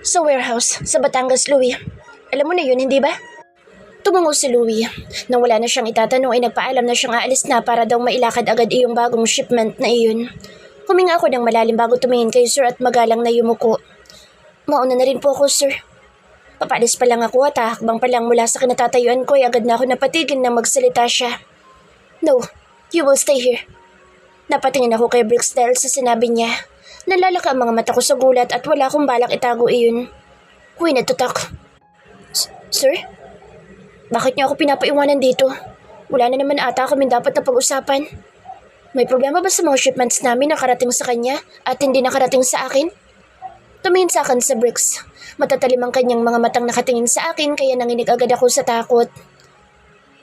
Sa warehouse, sa Batangas, Louie. Alam mo na yun, hindi ba? Tumango si Louie. Nang wala na siyang itatanong ay nagpaalam na siyang aalis na para daw mailakad agad iyong bagong shipment na iyon. Huminga ako ng malalim bago tumingin kay Sir at magalang na yumuko. Mauna na rin po ako, Sir. Papalis pa lang ako at hakbang pa lang mula sa kinatatayuan ko ay agad na ako napatigil na magsalita siya. No, you will stay here. Napatingin ako kay Briggs dahil sa sinabi niya. Nalalaka ang mga mata ko sa gulat at wala akong balak itago iyon. We need to talk. Sir? Bakit niyo ako pinapaiwanan dito? Wala na naman ata kami dapat na pag-usapan. May problema ba sa mga shipments namin na karating sa kanya at hindi nakarating sa akin? Tumingin sa akin sa Briggs. Matatalim ang kanyang mga matang nakatingin sa akin kaya nanginig agad ako sa takot.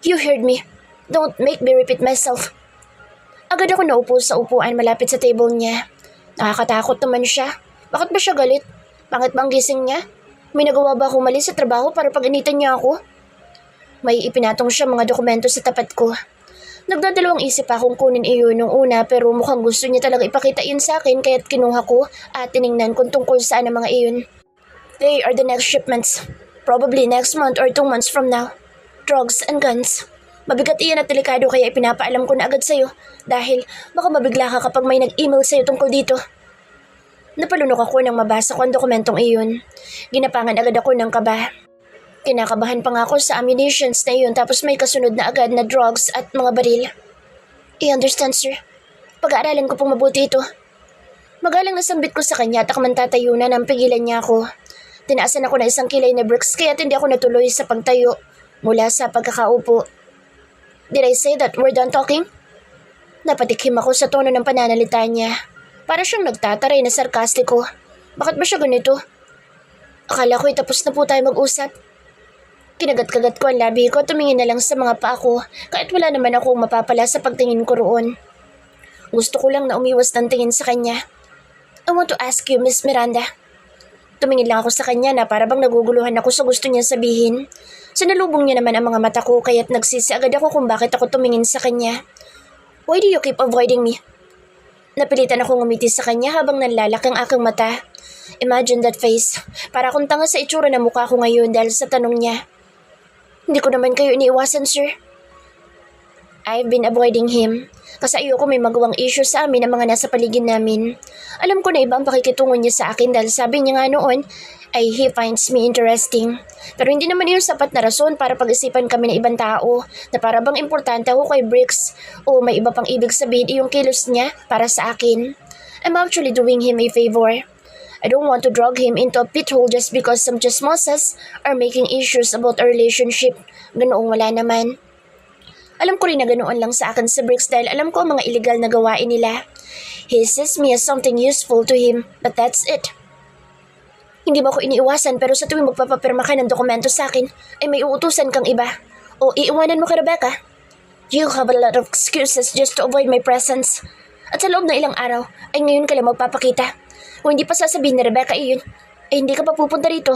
You heard me. Don't make me repeat myself. Agad ako naupo sa upuan malapit sa table niya. Nakakatakot naman siya. Bakit ba siya galit? Pangit ba ang gising niya? May nagawa ba akong mali sa trabaho para pag-initan niya ako? May ipinatong siya mga dokumento sa tapat ko. Nagdadalawang isip akong kunin iyon nung una pero mukhang gusto niya talaga ipakita iyon sa akin kaya't kinuha ko at tiningnan kung tungkol saan ang mga iyon. They are the next shipments. Probably next month or 2 months from now. Drugs and guns. Mabigat iyan at delikado kaya ipinapaalam ko na agad sa'yo dahil baka mabigla ka kapag may nag-email sa'yo tungkol dito. Napalunok ako nang mabasa ko ang dokumentong iyon. Ginapangan agad ako ng kaba. Kinakabahan pa nga ako sa ammunitions na iyon tapos may kasunod na agad na drugs at mga baril. I understand, sir. Pag-aaralan ko pong mabuti ito. Magalang nasambit ko sa kanya at akaman tatayo na nang pigilan niya ako. Tinaasan ako ng isang kilay na bricks kaya hindi ako natuloy sa pagtayo mula sa pagkakaupo. Did I say that we're done talking? Napatikim ako sa tono ng pananalita niya. Para siyang nagtataray na sarkastiko. Bakit ba siya ganito? Akala ko'y tapos na po tayo mag-usap. Kinagat-kagat ko ang labi ko at tumingin na lang sa mga paa ko kahit wala naman akong mapapala sa pagtingin ko roon. Gusto ko lang na umiwas ng tingin sa kanya. I want to ask you, Miss Miranda. Tumingin lang ako sa kanya na para bang naguguluhan ako sa gusto niya sabihin. Sinalubong niya naman ang mga mata ko kaya't nagsisi agad ako kung bakit ako tumingin sa kanya. Why do you keep avoiding me? Napilitan akong umiti sa kanya habang nanlalaki ang aking mata. Imagine that face. Para akong tanga sa itsura ng mukha ko ngayon dahil sa tanong niya. Hindi ko naman kayo iniiwasan, sir. I've been avoiding him. Kasi ayoko may magawang issue sa amin ang mga nasa paligid namin. Alam ko na iba ang pakikitungo niya sa akin dahil sabi niya nga noon ay he finds me interesting. Pero hindi naman yun sapat na rason para pag-isipan kami ng ibang tao na para bang importante ako kay Briggs o may iba pang ibig sabihin yung kilos niya para sa akin. I'm actually doing him a favor. I don't want to drag him into a pit hole just because some chismosas are making issues about our relationship. Ganoong wala naman. Alam ko rin na ganoon lang sa akin sa Briggs dahil alam ko ang mga illegal na gawain nila. He sees me as something useful to him, but that's it. Hindi mo ako iniiwasan pero sa tuwing magpapapirma ka ng dokumento sa akin ay may uutusan kang iba. O iiwanan mo ka, Rebecca? You have a lot of excuses just to avoid my presence. At sa loob ng ilang araw ay ngayon ka lang magpapakita. Kung hindi pa sasabihin ni Rebecca iyon, ay hindi ka pa pupunta rito.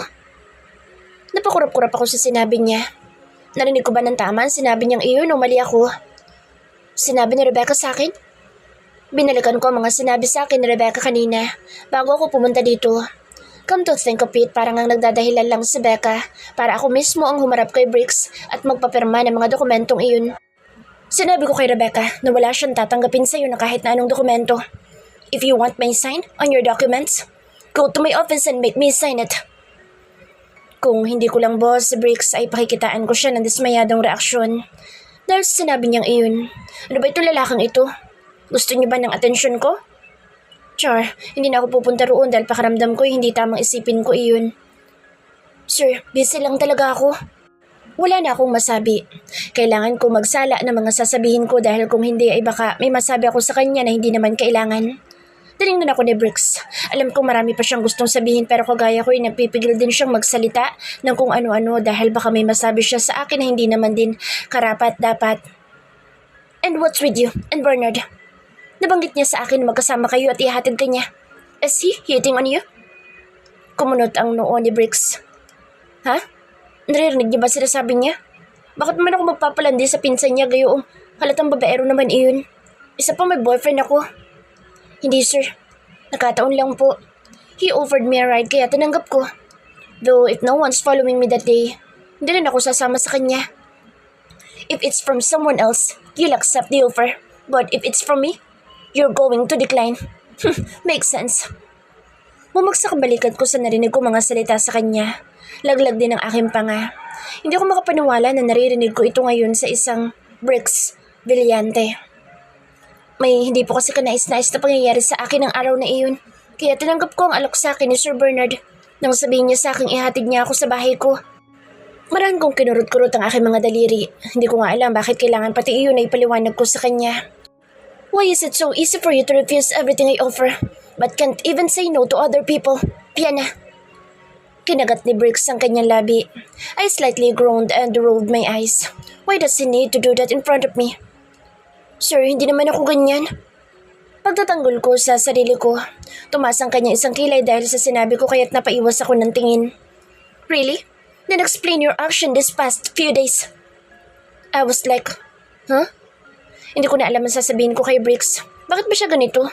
Napakurap-kurap ako sa sinabi niya. Narinig ko ba ng tama ang sinabi niyang iyon o mali ako? Sinabi ni Rebecca sa akin? Binalikan ko ang mga sinabi sa akin ni Rebecca kanina bago ako pumunta dito. Come to think of it, parang ang nagdadahilan lang si Becca para ako mismo ang humarap kay Briggs at magpapirma ng mga dokumentong iyon. Sinabi ko kay Rebecca na wala siyang tatanggapin sa iyo na kahit na anong dokumento. If you want my sign on your documents, go to my office and make me sign it. Kung hindi ko lang boss si Briggs ay pakikitaan ko siya ng dismayadong reaksyon. Dahil sinabi niyang iyon, ano ba ito lalaking ito? Gusto niyo ba ng atensyon ko? Char, hindi na ako pupunta roon dahil pakaramdam ko hindi tamang isipin ko iyon. Sir, busy lang talaga ako. Wala na akong masabi. Kailangan ko magsala ng mga sasabihin ko dahil kung hindi ay baka may masabi ako sa kanya na hindi naman kailangan. Tinignan ako ni Briggs. Alam ko marami pa siyang gustong sabihin pero kagaya ko ay nagpipigil din siyang magsalita ng kung ano-ano dahil baka may masabi siya sa akin na hindi naman din karapat-dapat. And what's with you and Bernard? Nabanggit niya sa akin na magkasama kayo at ihatid ka niya. Is he hitting on you? Kumunot ang noo ni Briggs. Ha? Naririnig niya ba sinasabi niya? Bakit naman ako magpapalandi sa pinsan niya gayong halatang babaero naman iyon? Isa pa may boyfriend ako. Hindi sir, nakataon lang po. He offered me a ride kaya tinanggap ko. Though if no one's following me that day, hindi rin ako sasama sa kanya. If it's from someone else, you'll accept the offer. But if it's from me, you're going to decline. Makes sense. Bumagsak ang balikat ko sa narinig ko mga salita sa kanya. Laglag din ang aking panga. Hindi ako makapaniwala na naririnig ko ito ngayon sa isang Bricks Villante. May hindi po kasi kanais-nais na pangyayari sa akin ng araw na iyon. Kaya tinanggap ko ang alok sa akin ni Sir Bernard nang sabihin niya sa akin ihatid niya ako sa bahay ko. Marahan kong kinurot-kurot ang aking mga daliri. Hindi ko nga alam bakit kailangan pati iyon ay paliwanag ko sa kanya. Why is it so easy for you to refuse everything I offer, but can't even say no to other people? Vienna. Kinagat ni Bricks ang kanyang labi. I slightly groaned and rolled my eyes. Why does he need to do that in front of me? Sir, hindi naman ako ganyan. Pagtatanggol ko sa sarili ko, tumaas ang kanyang isang kilay dahil sa sinabi ko kaya't napaiwas ako ng tingin. Really? Then explain your action this past few days. I was like, huh? Hindi ko na alam ang sasabihin ko kay Bricks. Bakit ba siya ganito?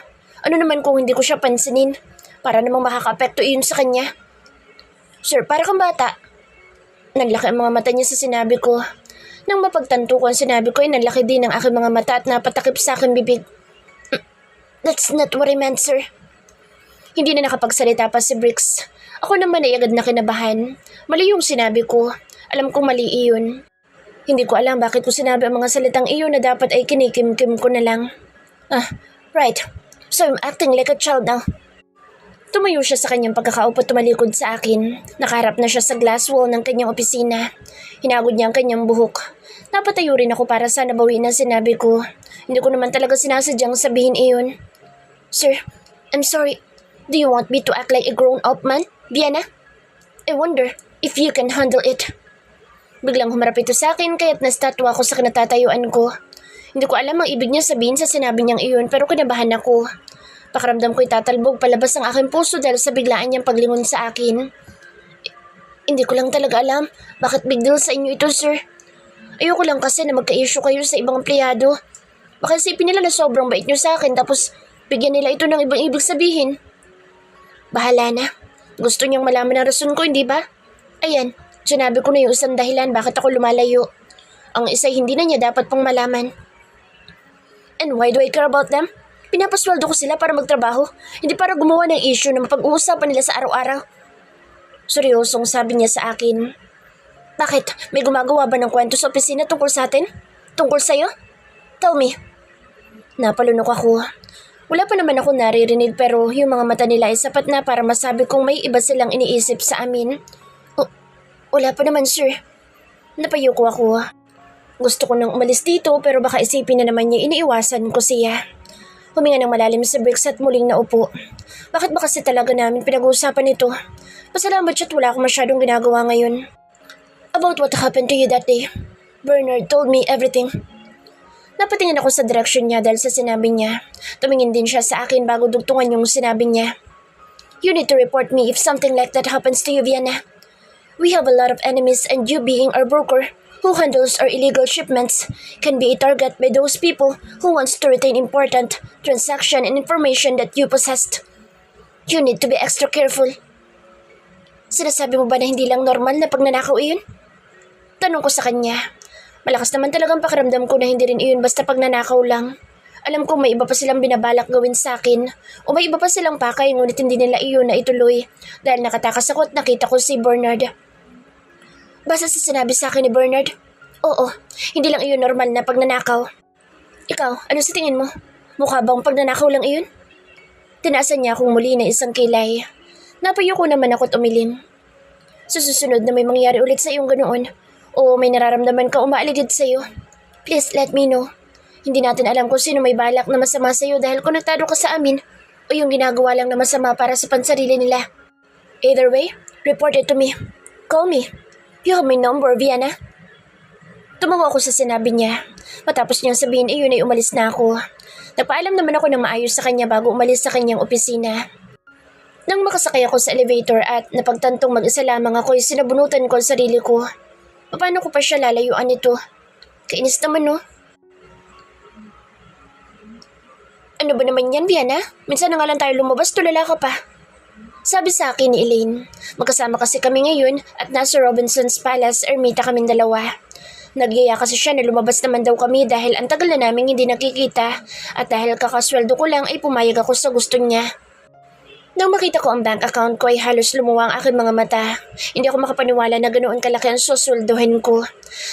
Ano naman kung hindi ko siya pansinin? Para namang makaka-apekto iyon sa kanya. Sir, para kang bata. Nanlaki ang mga mata niya sa sinabi ko. Nang mapagtanto ko ang sinabi ko ay nanlaki din ang aking mga mata at napatakip sa aking bibig. That's not what I meant, sir. Hindi na nakapagsalita pa si Bricks. Ako naman ay agad na kinabahan. Mali yung sinabi ko. Alam kong mali iyon. Hindi ko alam bakit ko sinabi ang mga salitang iyon na dapat ay kinikim-kim ko na lang. Right. So I'm acting like a child now. Tumayo siya sa kanyang pagkakaupo at tumalikod sa akin. Nakaharap na siya sa glass wall ng kanyang opisina. Hinagod niya ang kanyang buhok. Napatayo rin ako para sana bawiin ang sinabi ko. Hindi ko naman talaga sinasadyang sabihin iyon. Sir, I'm sorry. Do you want me to act like a grown-up man, Vienna? I wonder if you can handle it. Biglang humarap ito sa akin kaya't nastatwa ako sa kinatatayuan ko. Hindi ko alam ang ibig niya sabihin sa sinabi niyang iyon pero kinabahan ako. Pakiramdam ko'y tatalbog palabas ang aking puso dahil sa biglaan niyang paglingon sa akin. Hindi ko lang talaga alam bakit big deal sa inyo ito, sir. Ayoko lang kasi na magka-issue kayo sa ibang empleyado. Baka isipin nila na sobrang bait niyo sa akin tapos bigyan nila ito ng ibang ibig sabihin. Bahala na. Gusto niyang malaman ang rason ko, hindi ba? Ayan, sinabi ko na yung isang dahilan bakit ako lumalayo. Ang isa hindi na niya dapat pang malaman. And why do I care about them? Pinapasweldo ko sila para magtrabaho, hindi para gumawa ng issue na mapag-uusapan nila sa araw-araw. Seryosong sabi niya sa akin. Bakit? May gumagawa ba ng kwento sa opisina tungkol sa atin? Tungkol sa'yo? Tell me. Napalunok ako. Wala pa naman ako naririnig pero yung mga mata nila ay sapat na para masabi kong may iba silang iniisip sa amin. Wala pa naman, sir. Napayuko ako. Gusto ko nang umalis dito pero baka isipin na naman niya iniiwasan ko siya. Huminga ng malalim sa Bricks at muling naupo. Bakit ba kasi talaga namin pinag-uusapan ito? Pasalamat siya't wala akong masyadong ginagawa ngayon. About what happened to you that day. Bernard told me everything. Napatingin ako sa direksyon niya dahil sa sinabi niya. Tumingin din siya sa akin bago dugtungan yung sinabi niya. You need to report me if something like that happens to you, Vienna. We have a lot of enemies and you being our broker who handles our illegal shipments can be a target by those people who wants to retain important transaction and information that you possessed. You need to be extra careful. Sinasabi mo ba na hindi lang normal na pagnanakaw iyon? Tanong ko sa kanya. Malakas naman talagang pakiramdam ko na hindi rin iyon basta pagnanakaw lang. Alam ko may iba pa silang binabalak gawin sa akin o may iba pa silang pakay ngunit hindi nila iyon na ituloy dahil nakatakas ako at nakita ko si Bernard. Basta sa sinabi sa akin ni Bernard, oo, hindi lang iyon normal na pagnanakaw. Ikaw, ano sa tingin mo? Mukha bang pagnanakaw lang iyon? Tinaasan niya akong muli na isang kilay. Napayo ko naman ako at umiling. Sa susunod na may mangyari ulit sa iyong ganoon, o may nararamdaman ka umaaligid sa iyo, please let me know. Hindi natin alam kung sino may balak na masama sa iyo dahil konektado ka sa amin o yung ginagawa lang na masama para sa pansarili nila. Either way, report it to me. Call me. You have my number, Vienna. Tumawa ako sa sinabi niya. Matapos niyang sabihin, iyon ay umalis na ako. Nagpaalam naman ako ng maayos sa kanya bago umalis sa kanyang opisina. Nang makasakay ako sa elevator at napagtantong mag-isa lamang ako, sinabunutan ko ang sarili ko. Paano ko pa siya lalayuan nito? Kainis naman, no? Ano ba naman yan, Vienna? Minsan na nga lang tayo lumabas, tulala ka pa. Sabi sa akin ni Elaine. Magkasama kasi kami ngayon at nasa Robinson's Palace, ermita kaming dalawa. Nagyaya kasi siya na lumabas naman daw kami dahil ang tagal na namin hindi nakikita at dahil kakasweldo ko lang ay pumayag ako sa gusto niya. Nang makita ko ang bank account ko ay halos lumuwa ang aking mga mata. Hindi ako makapaniwala na ganoon kalaki ang susweldohin ko.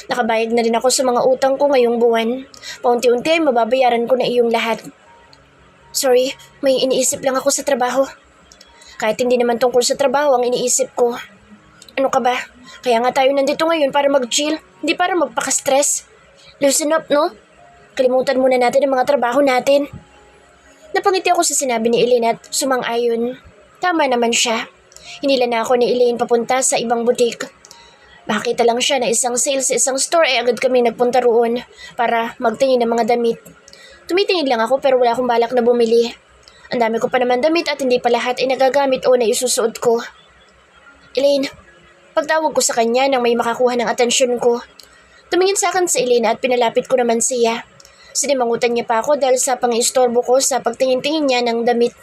Nakabayag na rin ako sa mga utang ko ngayong buwan. Paunti-unti ay mababayaran ko na iyong lahat. Sorry, may iniisip lang ako sa trabaho. Kahit hindi naman tungkol sa trabaho ang iniisip ko. Ano ka ba? Kaya nga tayo nandito ngayon para mag-chill, hindi para magpaka-stress. Loosen up, no? Kalimutan muna natin ang mga trabaho natin. Napangiti ako sa sinabi ni Elaine at sumang-ayon. Tama naman siya. Hinila na ako ni Elaine papunta sa ibang butik. Makita lang siya na isang sale sa isang store ay agad kami nagpunta roon para magtingin ng mga damit. Tumitingin lang ako pero wala akong balak na bumili. Ang dami ko pa naman damit at hindi pa lahat ay nagagamit o naisusuot ko. Elaine, pagtawag ko sa kanya nang may makakuha ng atensyon ko. Tumingin sa akin si Elaine at pinalapit ko naman siya. Sinimangutan niya pa ako dahil sa pang-istorbo ko sa pagtingin-tingin niya ng damit.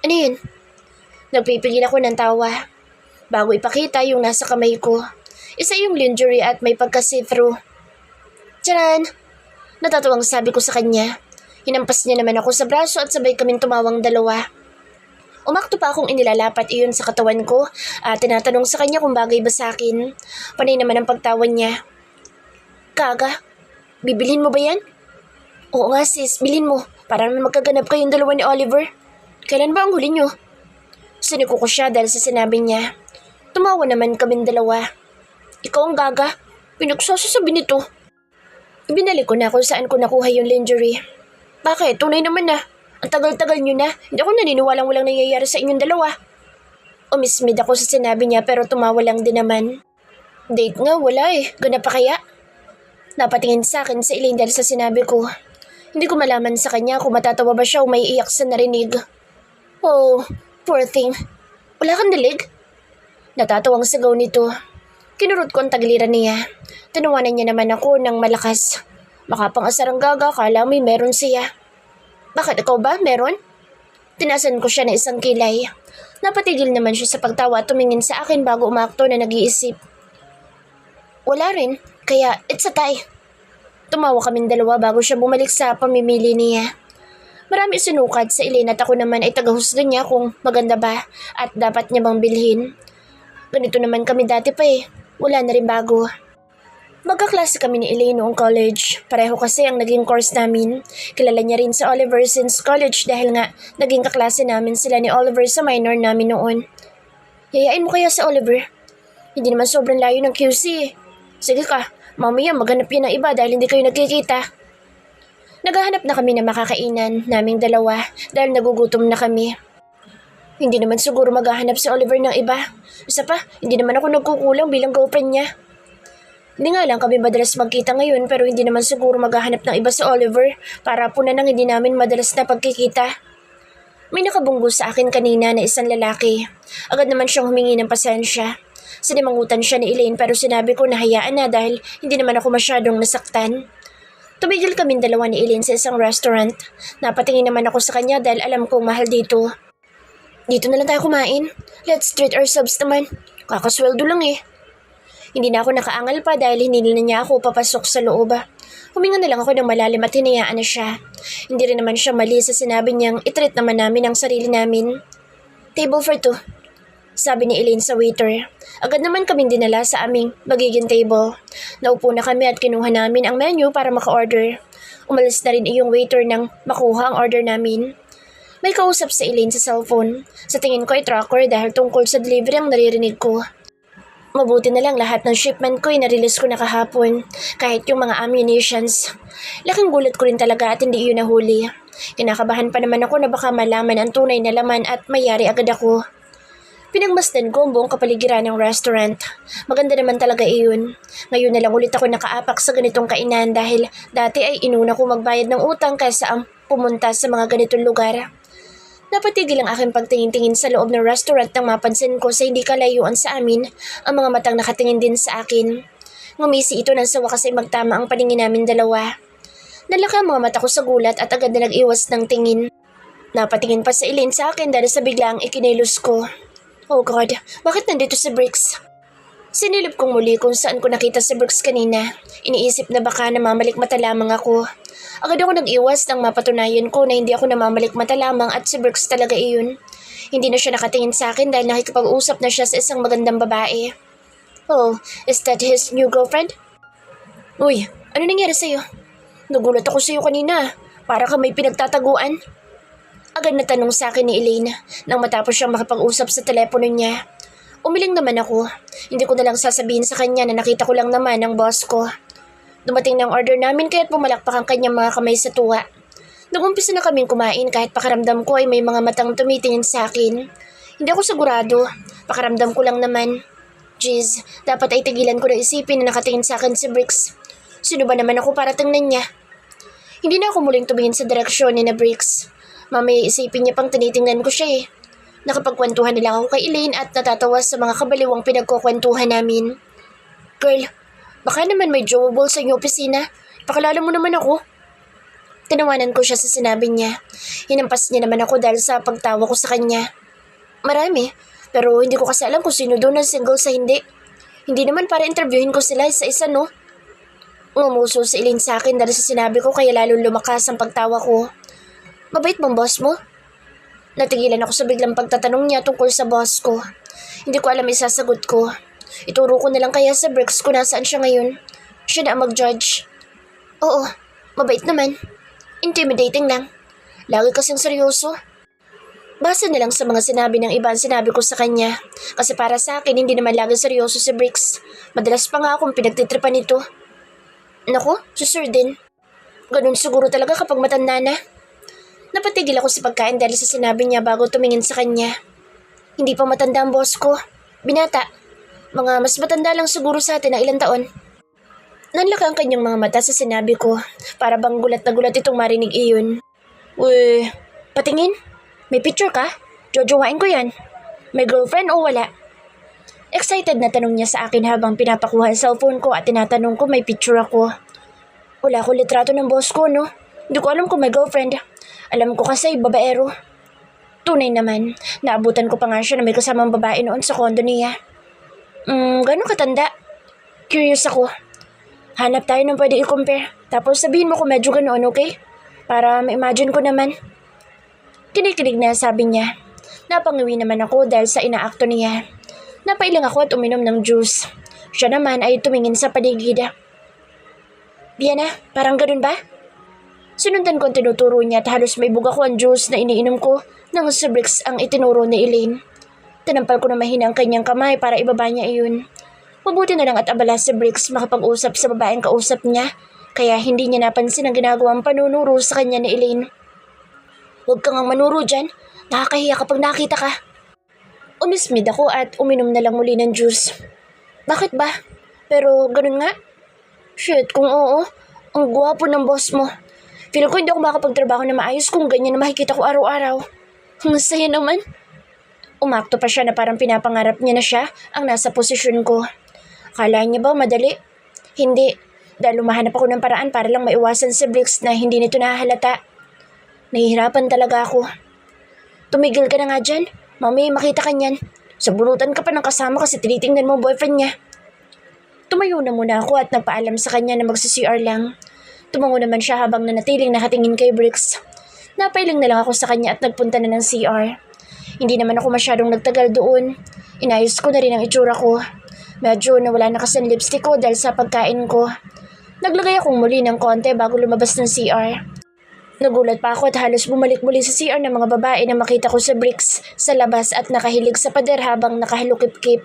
Ano yun? Nagpipigil ako ng tawa. Bago ipakita yung nasa kamay ko. Isa yung lingerie at may pagka-see-through. Tcharan! Natatuwang sabi ko sa kanya. Hinampas niya naman ako sa braso at sabay kaming tumawang dalawa. Umakto pa akong inilalapat iyon sa katawan ko at tinatanong sa kanya kung bagay ba sa akin. Panay naman ang pagtawan niya. Kaga, bibilhin mo ba yan? Oo nga sis, bilhin mo. Para naman magkaganap kayong dalawa ni Oliver. Kailan ba ang huli niyo? Siniko ko siya dahil sa sinabi niya. Tumawa naman kaming dalawa. Ikaw ang gaga. Pinagsasasabi nito. Ibinalik ko na kung saan ko nakuha yung lingerie. Bakit? Tunay naman na. Ang tagal-tagal nyo na. Hindi ako naniniwalang walang nangyayari sa inyong dalawa. Umismid ako sa sinabi niya pero tumawa lang din naman. Date nga, wala eh. Ganap pa kaya? Napatingin sa akin sa Elaine dahil sa sinabi ko. Hindi ko malaman sa kanya kung matatawa ba siya o may iyak sa narinig. Oh, poor thing. Wala kang dilig? Natatawang sigaw nito. Kinurot ko ang tagiliran niya. Tinawanan niya naman ako ng malakas. Makapang-asar ang gaga, kala mo'y meron siya. Bakit ikaw ba? Meron? Tinasan ko siya na isang kilay. Napatigil naman siya sa pagtawa at tumingin sa akin bago umakto na nag-iisip. Wala rin, kaya it's a tie. Tumawa kaming dalawa bago siya bumalik sa pamimili niya. Marami sinukat sa Elaine at ako naman ay tagahusga niya kung maganda ba at dapat niya bang bilhin. Ganito naman kami dati pa eh. Wala na rin bago. Magkaklase kami ni Elaine noong college. Pareho kasi ang naging course namin. Kilala niya rin si Oliver since college dahil nga naging kaklase namin sila ni Oliver sa minor namin noon. Yayain mo kaya si Oliver? Hindi naman sobrang layo ng QC. Sige ka, mamaya maghanap yan ng iba dahil hindi kayo nagkikita. Naghahanap na kami na makakainan naming dalawa dahil nagugutom na kami. Hindi naman siguro maghahanap si Oliver ng iba. Isa pa, hindi naman ako nagkukulang bilang girlfriend niya. Hindi nga lang kami madalas magkita ngayon pero hindi naman siguro maghahanap ng iba si Oliver para po na nang hindi namin madalas na pagkikita. May nakabunggo sa akin kanina na isang lalaki. Agad naman siyang humingi ng pasensya. Sinimangutan siya ni Elaine pero sinabi ko na hayaan na dahil hindi naman ako masyadong nasaktan. Tumigil kaming dalawa ni Elaine sa isang restaurant. Napatingin naman ako sa kanya dahil alam kong mahal dito. Dito na lang tayo kumain. Let's treat ourselves naman. Kakasweldo lang eh. Hindi na ako nakaangal pa dahil hinili na niya ako papasok sa loob. Huminga na lang ako ng malalim at hinayaan na siya. Hindi rin naman siya mali sa sinabi niyang itreat naman namin ang sarili namin. Table for two, sabi ni Elaine sa waiter. Agad naman kaming dinala sa aming magiging table. Naupo na kami at kinuha namin ang menu para maka-order. Umalis na rin yung waiter nang makuha ang order namin. May kausap sa Elaine sa cellphone. Sa tingin ko ay tracker dahil tungkol sa delivery ang naririnig ko. Mabuti na lang lahat ng shipment ko ay na-release ko na kahapon, kahit yung mga ammunitions. Laking gulat ko rin talaga at hindi yun nahuli. Kinakabahan pa naman ako na baka malaman ang tunay na laman at mayari agad ako. Pinagmasdan ko ang buong kapaligiran ng restaurant. Maganda naman talaga iyon. Ngayon na lang ulit ako nakaapak sa ganitong kainan dahil dati ay inuna ko magbayad ng utang kaysa ang pumunta sa mga ganitong lugar. Napatigil ang aking pagtingin-tingin sa loob ng restaurant nang mapansin ko sa hindi kalayuan sa amin ang mga matang nakatingin din sa akin. Ngumisi ito nang sa wakas ay magtama ang paningin namin dalawa. Nalaki ang mga mata ko sa gulat at agad na nag-iwas ng tingin. Napatingin pa si Elaine sa akin dahil sa biglaang ikinilos ko. Oh God, bakit nandito si Briggs? Sinilip kong muli kung saan ko nakita si Briggs kanina. Iniisip na baka namamalikmata lamang ako. Agad ako nag-iwas nang mapatunayan ko na hindi ako namamalikmata lamang at si Briggs talaga iyon. Hindi na siya nakatingin sa akin dahil nakikipag-usap na siya sa isang magandang babae. Oh, is that his new girlfriend? Uy, ano nangyari sa'yo? Nagulat ako sa'yo kanina. Para ka may pinagtataguan. Agad na tanong sa akin ni Elaine nang matapos siyang makipag-usap sa telepono niya. Umiling naman ako. Hindi ko na lang sasabihin sa kanya na nakita ko lang naman ang boss ko. Dumating na ang order namin kaya't pumalakpak ang kanyang mga kamay sa tuwa. Nag-umpisa na kaming kumain kahit pakaramdam ko ay may mga matang tumitingin sa akin. Hindi ako sigurado. Pakaramdam ko lang naman. Jeez, dapat ay tigilan ko na isipin na nakatingin sa akin si Briggs. Sino ba naman ako para tingnan niya? Hindi na ako muling tumingin sa direksyon ni na Briggs. Mamaya isipin niya pang tinitingnan ko siya eh. Nakapagkwentuhan na lang ako kay Elaine at natatawa sa mga kabaliwang pinagkukwentuhan namin. Girl, baka naman may jowa sa inyong opisina. Pakilala mo naman ako. Tinawanan ko siya sa sinabi niya. Hinampas niya naman ako dahil sa pagtawa ko sa kanya. Marami, pero hindi ko kasi alam kung sino doon ang single sa hindi. Hindi naman para interviewin ko sila isa-isa, no? Ngumuso si Elaine sa akin dahil sa sinabi ko kaya lalong lumakas ang pagtawa ko. Mabait bang boss mo? Natigilan ako sa biglang pagtatanong niya tungkol sa boss ko. Hindi ko alam isasagot ko. Ituro ko na lang kaya sa Briggs kung nasaan siya ngayon. Siya na ang mag-judge. Oo, mabait naman. Intimidating lang. Lagi kasing seryoso. Base na lang sa mga sinabi ng iba ang sinabi ko sa kanya. Kasi para sa akin, hindi naman lagi seryoso si Briggs. Madalas pa nga akong pinagtitripan nito. Naku, si Sir din. Ganun siguro talaga kapag matanda na. Napatigil ako sa pagkain dahil sa sinabi niya bago tumingin sa kanya. Hindi pa matanda ang boss ko. Binata. Mga mas matanda lang siguro sa atin na ilang taon. Nanlaki ang kanyang mga mata sa sinabi ko. Para bang gulat na gulat itong marinig iyon. Uy, patingin? May picture ka? Jojowain ko yan. May girlfriend o wala? Excited na tanong niya sa akin habang pinapakuha ang cellphone ko at tinatanong ko may picture ako. Wala ko litrato ng boss ko, no? Hindi ko alam kung may girlfriend. Alam ko kasi babaero. Tunay naman, naabutan ko pa nga siya na may kasamang babae noon sa kondo niya. Gano'ng katanda? Curious ako. Hanap tayo ng pwede i-compare. Tapos sabihin mo kung medyo ganoon, okay? Para ma-imagine ko naman. Kinikilig na sabi niya. Napangiwi naman ako dahil sa inaakto niya. Napailang ako at uminom ng juice. Siya naman ay tumingin sa paligid. Diana, parang ganun ba? Sinundan ko ang tinuturo niya at halos may buga ko ang juice na iniinom ko nang si Briggs ang itinuro ni Elaine. Tinampal ko na mahina ang kanyang kamay para ibaba niya iyon. Mabuti na lang at abala si Briggs makapag-usap sa babaeng kausap niya kaya hindi niya napansin ang ginagawang panunuro sa kanya ni Elaine. Huwag kang ang manuro dyan. Nakakahiya kapag nakita ka. Umismid ako at uminom na lang muli ng juice. Bakit ba? Pero ganun nga? Shit, kung oo, ang gwapo ng boss mo. Feel ko hindi ako makapagtrabaho na maayos kung ganyan na makikita ko araw-araw. Ang saya naman. Umakto pa siya na parang pinapangarap niya na siya ang nasa posisyon ko. Akala niya ba madali? Hindi. Dahil lumahanap ako ng paraan para lang maiwasan si Briggs na hindi nito nahahalata. Nahihirapan talaga ako. Tumigil ka na nga dyan. Mami, makita ka niyan. Sabunutan ka pa ng kasama kasi tinitingnan mo boyfriend niya. Tumayo na muna ako at nagpaalam sa kanya na magsi-CR lang. Tumango naman siya habang nanatiling nakatingin kay Briggs. Napailing na lang ako sa kanya at nagpunta na ng CR. Hindi naman ako masyadong nagtagal doon. Inayos ko na rin ang itsura ko. Medyo nawala na kasi ang lipstick ko dahil sa pagkain ko. Naglagay akong muli ng konti bago lumabas ng CR. Nagulat pa ako at halos bumalik muli sa CR ng mga babae na makita ko sa Briggs sa labas at nakahilig sa pader habang nakahilukip-kip.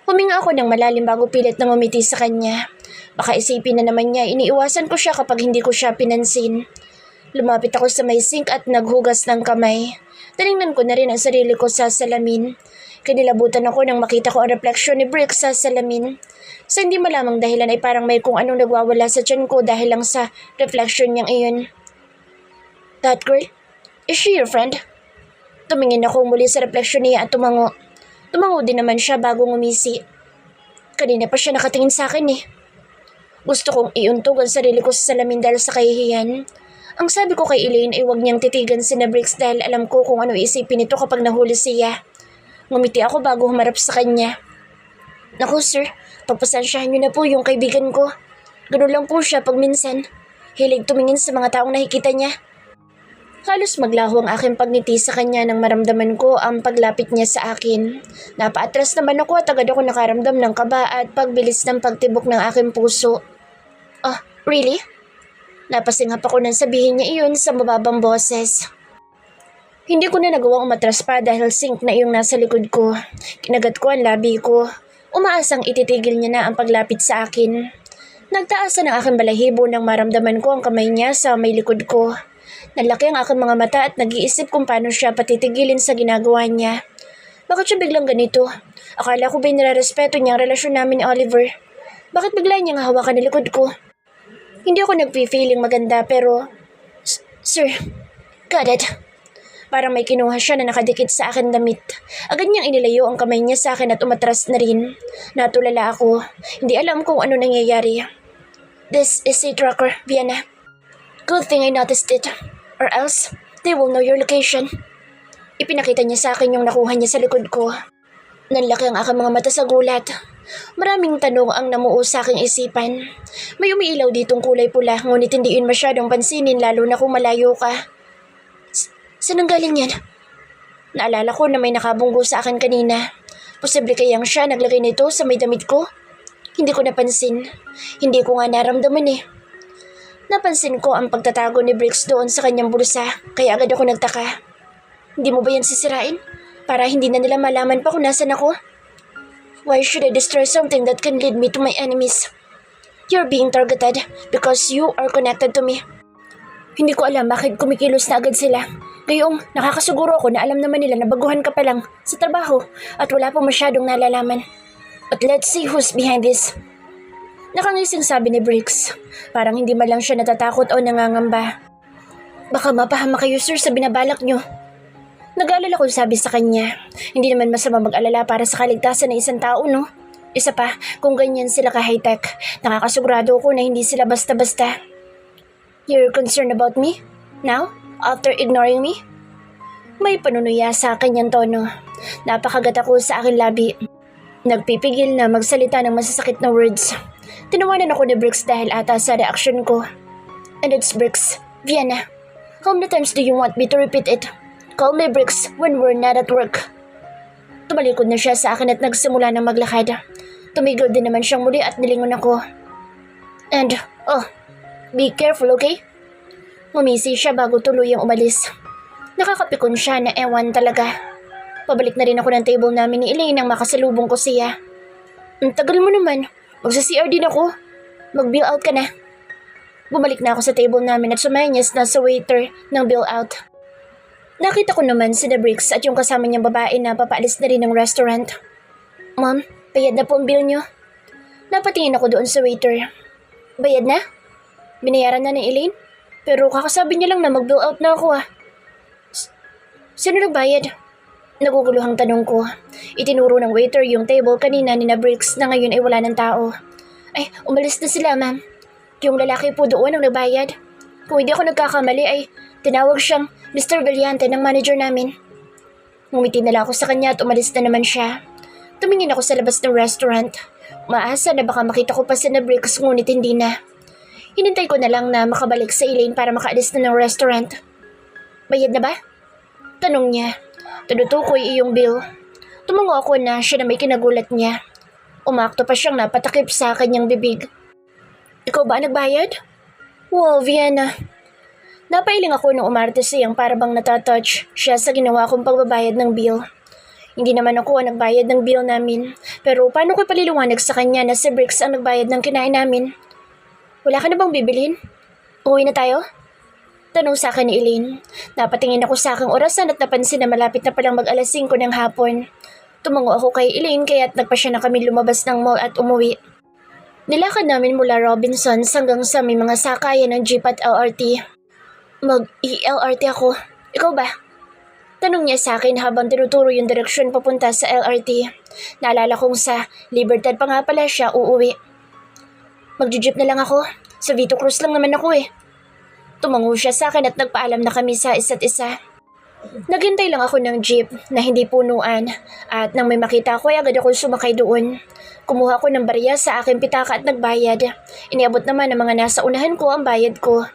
Huminga ako ng malalim bago pilit na ngumiti sa kanya. Baka isipin na naman niya, iniiwasan ko siya kapag hindi ko siya pinansin. Lumapit ako sa may sink at naghugas ng kamay. Tinignan ko na rin ang sarili ko sa salamin. Kinilabutan ako nang makita ko ang refleksyon ni Briggs sa salamin. Sa hindi malamang dahilan ay parang may kung anong nagwawala sa tiyan ko dahil lang sa refleksyon niyang iyon. That girl? Is she your friend? Tumingin ako muli sa refleksyon niya at tumango. Tumango din naman siya bago ngumisi. Kanina pa siya nakatingin sa akin eh. Gusto kong iuntog ang sarili ko sa salamin dahil sa kahihiyan. Ang sabi ko kay Elaine ay huwag niyang titigan si Briggs dahil alam ko kung ano isipin nito kapag nahuli siya. Ngumiti ako bago humarap sa kanya. Naku sir, pagpasensyahan niyo na po yung kaibigan ko. Ganun lang po siya pag minsan. Hilig tumingin sa mga taong nakikita niya. Halos maglaho ang aking pagngiti sa kanya nang maramdaman ko ang paglapit niya sa akin. Napaatras naman ako at agad ako nakaramdam ng kaba at pagbilis ng pagtibok ng aking puso. Oh, really? Napasingap ako nang sabihin niya iyon sa mababang boses. Hindi ko na nagawang umatras pa dahil sink na iyong nasa likod ko. Kinagat ko ang labi ko. Umaasang ititigil niya na ang paglapit sa akin. Nagtaasan ang aking balahibo nang maramdaman ko ang kamay niya sa may likod ko. Nalaki ang aking mga mata at nag-iisip kung paano siya patitigilin sa ginagawa niya. Bakit siya biglang ganito? Akala ko ba'y nirarespeto niya ang relasyon namin ni Oliver? Bakit bigla niyang hawakan ang likod ko? Hindi ako nagpi-feeling maganda pero... Sir, got it. Parang may kinuha siya na nakadikit sa akin damit. Agad niyang inilayo ang kamay niya sa akin at umatras na rin. Natulala ako. Hindi alam kung ano nangyayari. This is a tracker, Vienna. Good thing I noticed it. Or else, they will know your location. Ipinakita niya sa akin yung nakuha niya sa likod ko. Nanlaki ang aking mga mata sa gulat. Maraming tanong ang namuo sa aking isipan. May umiilaw ditong kulay pula, ngunit hindi yun masyadong pansinin lalo na kung malayo ka. Saan ang galing yan? Naalala ko na may nakabunggo sa akin kanina. Posible kayang siya naglagay nito sa may damit ko? Hindi ko napansin. Hindi ko nga naramdaman eh. Napansin ko ang pagtatago ni Briggs doon sa kanyang bulsa, kaya agad ako nagtaka. Hindi mo ba yan sisirain? Para hindi na nila malaman pa kung nasan ako? Why should I destroy something that can lead me to my enemies? You're being targeted because you are connected to me. Hindi ko alam bakit kumikilos na agad sila. Gayong nakakasiguro ako na alam naman nila na baguhan ka pa lang sa trabaho at wala pong masyadong nalalaman. But let's see who's behind this. Nakangising sabi ni Briggs. Parang hindi man lang siya natatakot o nangangamba. Baka mapahama kayo sir sa binabalak nyo. Nag-aalala ko sabi sa kanya. Hindi naman masama mag-alala para sa kaligtasan ng isang tao, no? Isa pa, kung ganyan sila ka-high-tech, nakakasigurado ko na hindi sila basta-basta. You're concerned about me? Now? After ignoring me? May panunuya sa kanyang tono. Napakagat ako sa aking labi. Nagpipigil na magsalita ng masasakit na words. Tinawanan ako ni Briggs dahil ata sa reaksyon ko. And it's Briggs, Vienna. How many times do you want me to repeat it? Call me Briggs when we're not at work. Tumalikod na siya sa akin at nagsimula ng maglakad. Tumigod din naman siyang muli at nilingon ako. And, be careful, okay? Ngumisi siya bago tuluyang umalis. Nakakapikon siya na ewan talaga. Pabalik na rin ako ng table namin ni Elaine nang makasalubong ko siya. Ang tagal mo naman. Magsa-CR din ako. Mag-bill out ka na. Bumalik na ako sa table namin at sumayanyas na sa waiter ng bill out. Nakita ko naman si Briggs at yung kasama niyang babae na papaalis na rin ng restaurant. Ma'am, bayad na po ang bill niyo. Napatingin ako doon sa waiter. Bayad na? Binayaran na ni Elaine? Pero kakasabi niya lang na mag-bill out na ako Sino nagbayad? Naguguluhang tanong ko. Itinuro ng waiter yung table kanina ni Briggs na ngayon ay wala ng tao. Ay, umalis na sila ma'am. Yung lalaki po doon ang nagbayad. Kung hindi ako nagkakamali ay tinawag siyang Mr. Valiante ng manager namin. Ngumiti na lang ako sa kanya at umalis na naman siya. Tumingin ako sa labas ng restaurant. Umaasa na baka makita ko pa si Briggs ngunit hindi na. Hinintay ko na lang na makabalik sa Elaine para makaalis na ng restaurant. Bayad na ba? Tanong niya. Tunutukoy iyong bill. Tumango ako na siya na may kinagulat niya. Umakto pa siyang napatakip sa kanyang bibig. Ikaw ba nagbayad? Wow, Vienna. Napailing ako nung umarte siyang parabang natatouch siya sa ginawa kong pagbabayad ng bill. Hindi naman ako ang nagbayad ng bill namin. Pero paano ko paliliwanag sa kanya na si Briggs ang nagbayad ng kinain namin? Wala ka na bang bibilhin? Uwi na tayo? Tanong sa akin ni Elaine. Napatingin ako sa aking orasan at napansin na malapit na palang mag-alas 5 ng hapon. Tumango ako kay Elaine kaya't nagpa siya na kami lumabas ng mall at umuwi. Nilakad namin mula Robinsons hanggang sa may mga sakayan ng jeep at LRT. Mag-i-LRT ako. Ikaw ba? Tanong niya sa akin habang tinuturo yung direksyon papunta sa LRT. Naalala kong sa Libertad pa nga pala siya uuwi. Mag-jeep na lang ako. Sa Vito Cruz lang naman ako Tumango siya sa akin at nagpaalam na kami sa isa't isa. Naghintay lang ako ng jeep na hindi punuan at nang may makita ko ay agad ako sumakay doon. Kumuha ko ng barya sa aking pitaka at nagbayad. Iniabot naman ng mga nasa unahan ko ang bayad ko.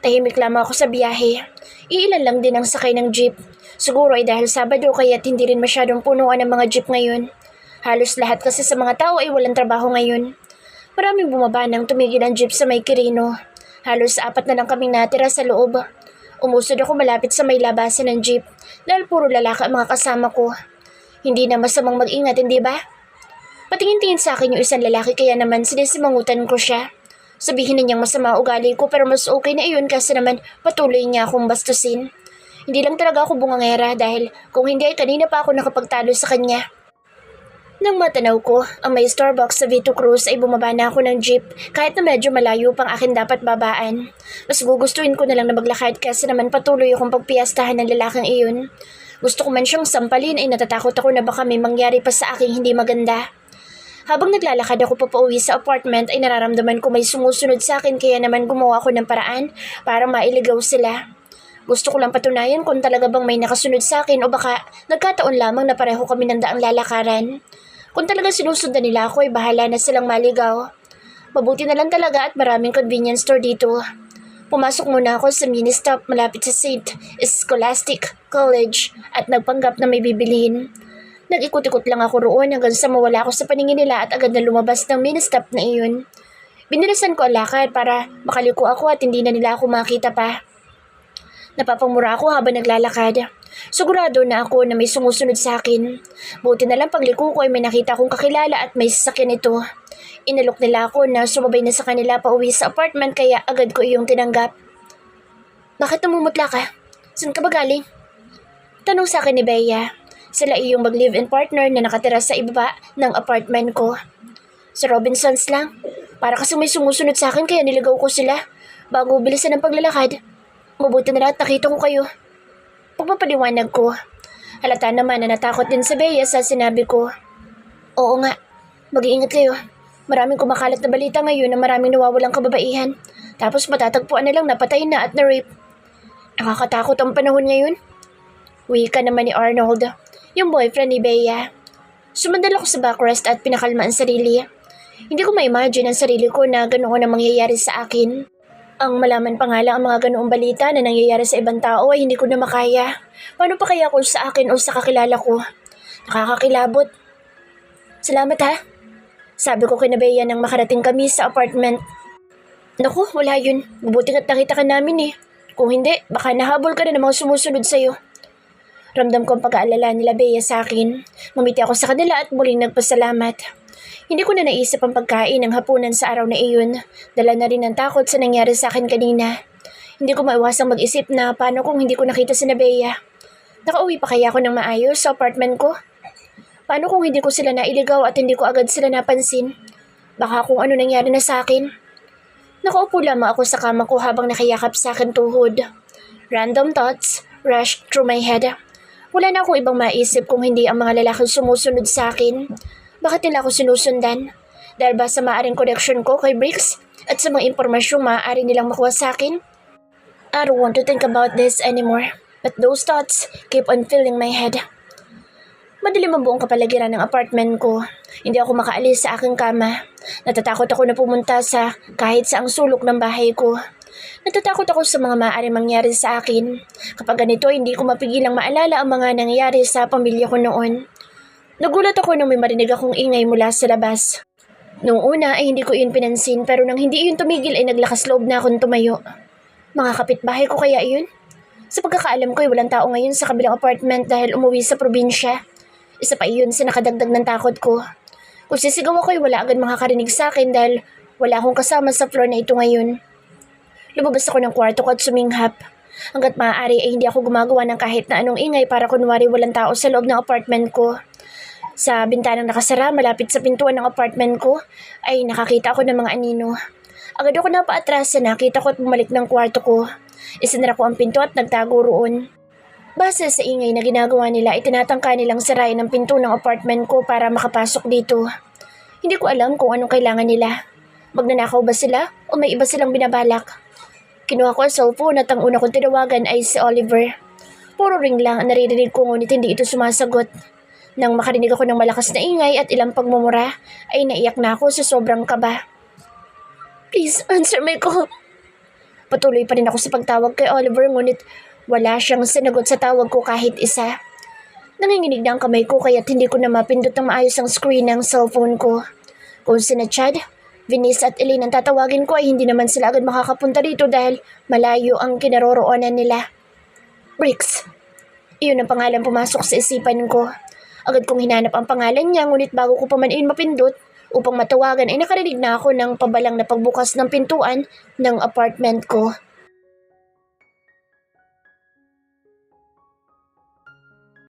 Tahimik lamang ako sa biyahe. Iilan lang din ang sakay ng jeep. Siguro ay dahil Sabado kaya't hindi rin masyadong punuan ang mga jeep ngayon. Halos lahat kasi sa mga tao ay walang trabaho ngayon. Maraming bumaba nang tumigil ang jeep sa may Quirino. Halos 4 na lang kaming natira sa loob. Umusod ako malapit sa may labasan ng jeep dahil puro lalaki ang mga kasama ko. Hindi na masamang mag-ingat, hindi ba? Patingin-tingin sa akin yung isang lalaki kaya naman sinisimangutan ko siya. Sabihin na niyang masama ugali ko pero mas okay na iyon kasi naman patuloy niya akong bastusin. Hindi lang talaga ako bungangera dahil kung hindi ay kanina pa ako nakapagtalo sa kanya. Nang matanaw ko, ang may Starbucks sa Vito Cruz ay bumaba na ako ng jeep kahit na medyo malayo pang akin dapat babaan. Mas gugustuhin ko na lang na maglakad kasi naman patuloy akong pagpiyastahan ng lalaking iyon. Gusto ko man siyang sampalin ay natatakot ako na baka may mangyari pa sa aking hindi maganda. Habang naglalakad ako papauwi sa apartment ay nararamdaman ko may sumusunod sa akin kaya naman gumawa ako ng paraan para mailigaw sila. Gusto ko lang patunayan kung talaga bang may nakasunod sa akin o baka nagkataon lamang na pareho kami ng daang lalakaran. Kung talagang sinusundan nila ako ay bahala na silang maligaw. Mabuti na lang talaga at maraming convenience store dito. Pumasok muna ako sa mini-stop malapit sa St. Scholastic College at nagpanggap na may bibilihin. Nag-ikot-ikot lang ako roon hanggang sa mawala ako sa paningin nila at agad na lumabas ng mini-stop na iyon. Binilisan ko ang lakad para makaliko ako at hindi na nila ako makita pa. Napapamura ako habang naglalakad. Sigurado na ako na may sumusunod sa akin. Buti na lang pagliko ko ay may nakita akong kakilala at may sasakyan ito. Inalok nila ako na sumabay na sa kanila pa uwi sa apartment kaya agad ko iyong tinanggap. Bakit namumutla ka? Saan ka ba galing? Tanong sa akin ni Bea. Sila iyong mag-live-in partner na nakatira sa ibaba ng apartment ko. Sa Robinsons lang. Para kasi may sumusunod sa akin kaya niligaw ko sila bago bilisan ng paglalakad. Mabuti na lahat nakita ko kayo. Pagpapaliwanag ko. Halata naman na natakot din si Bea sa sinabi ko. Oo nga, mag-iingat kayo. Maraming kumakalat na balita ngayon na maraming nawawalang kababaihan. Tapos matatagpuan na lang napatay na at na-rape. Nakakatakot ang panahon ngayon. Wika naman ni Arnold, yung boyfriend ni Bea. Sumandal ako sa backrest at pinakalma ang sarili. Hindi ko ma-imagine ang sarili ko na ganoon ang mangyayari sa akin. Ang malaman pa nga lang ang mga ganoong balita na nangyayari sa ibang tao ay hindi ko na makaya. Paano pa kaya kung sa akin o sa kakilala ko? Nakakakilabot. Salamat ha. Sabi ko kay Bea nang makarating kami sa apartment. Naku, wala yun. Mabuti nga't nakita ka namin eh. Kung hindi, baka nahabol ka na ng mga sumusunod sa'yo. Ramdam ko ang pag-aalala nila Bea sa akin. Ngumiti ako sa kanila at muling nagpasalamat. Hindi ko na naisip ang pagkain ng hapunan sa araw na iyon. Dala na rin ang takot sa nangyari sa akin kanina. Hindi ko maiwasang mag-isip na paano kung hindi ko nakita si Bea. Nakauwi pa kaya ako ng maayos sa apartment ko? Paano kung hindi ko sila nailigaw at hindi ko agad sila napansin? Baka kung ano nangyari na sa akin. Nakaupo lamang ako sa kama ko habang nakayakap sa akin tuhod. Random thoughts rushed through my head. Wala na akong ibang maisip kung hindi ang mga lalaking sumusunod sa akin. Bakit nila ako sinusundan? Dahil ba sa maaaring connection ko kay Briggs at sa mga impormasyong maaari nilang makuha sa akin? I don't want to think about this anymore, but those thoughts keep on filling my head. Madilim ang buong kapaligiran ng apartment ko. Hindi ako makaalis sa aking kama. Natatakot ako na pumunta sa kahit saang sulok ng bahay ko. Natatakot ako sa mga maaaring mangyari sa akin. Kapag ganito, hindi ko mapigilang maalala ang mga nangyayari sa pamilya ko noon. Nagulat ako nang may marinig akong ingay mula sa labas. Noong una ay hindi ko iyon pinansin pero nang hindi iyon tumigil ay naglakas loob na akong tumayo. Mga kapitbahay ko kaya iyon? Sa pagkakaalam ko ay walang tao ngayon sa kabilang apartment dahil umuwi sa probinsya. Isa pa iyon sa nakadagdag ng takot ko. Kung sisigaw ako ay wala agad makakarinig sa akin dahil wala akong kasama sa floor na ito ngayon. Lumabas ako ng kwarto ko at suminghap. Hanggat maaari ay hindi ako gumagawa ng kahit na anong ingay para kunwari walang tao sa loob ng apartment ko. Sa bintanang nakasara malapit sa pintuan ng apartment ko ay nakakita ako ng mga anino. Agad ako napaatras sa nakita ko at bumalik ng kwarto ko. Isinara ko ang pinto at nagtago roon. Base sa ingay na ginagawa nila, itinatangka nilang sirain ang pinto ng apartment ko para makapasok dito. Hindi ko alam kung anong kailangan nila. Magnanakaw ba sila o may iba silang binabalak? Kinuha ko ang cellphone at ang una kong tinawagan ay si Oliver. Puro ring lang ang naririnig ko ngunit hindi ito sumasagot. Nang makarinig ako ng malakas na ingay at ilang pagmumura, ay naiyak na ako sa sobrang kaba. Please, answer my call. Patuloy pa rin ako sa pagtawag kay Oliver ngunit wala siyang sinagot sa tawag ko kahit isa. Nanginginig na ang kamay ko kaya't hindi ko na mapindot ng maayos ang screen ng cellphone ko. Kung sina Chad, Venice at Elaine ang tatawagin ko ay hindi naman sila agad makakapunta dito dahil malayo ang kinaroroonan nila. Briggs. Iyon ang pangalan pumasok sa isipan ko. Agad kong hinanap ang pangalan niya ngunit bago ko pa man iyon mapindot upang matawagan ay nakarinig na ako ng pabalang na pagbukas ng pintuan ng apartment ko.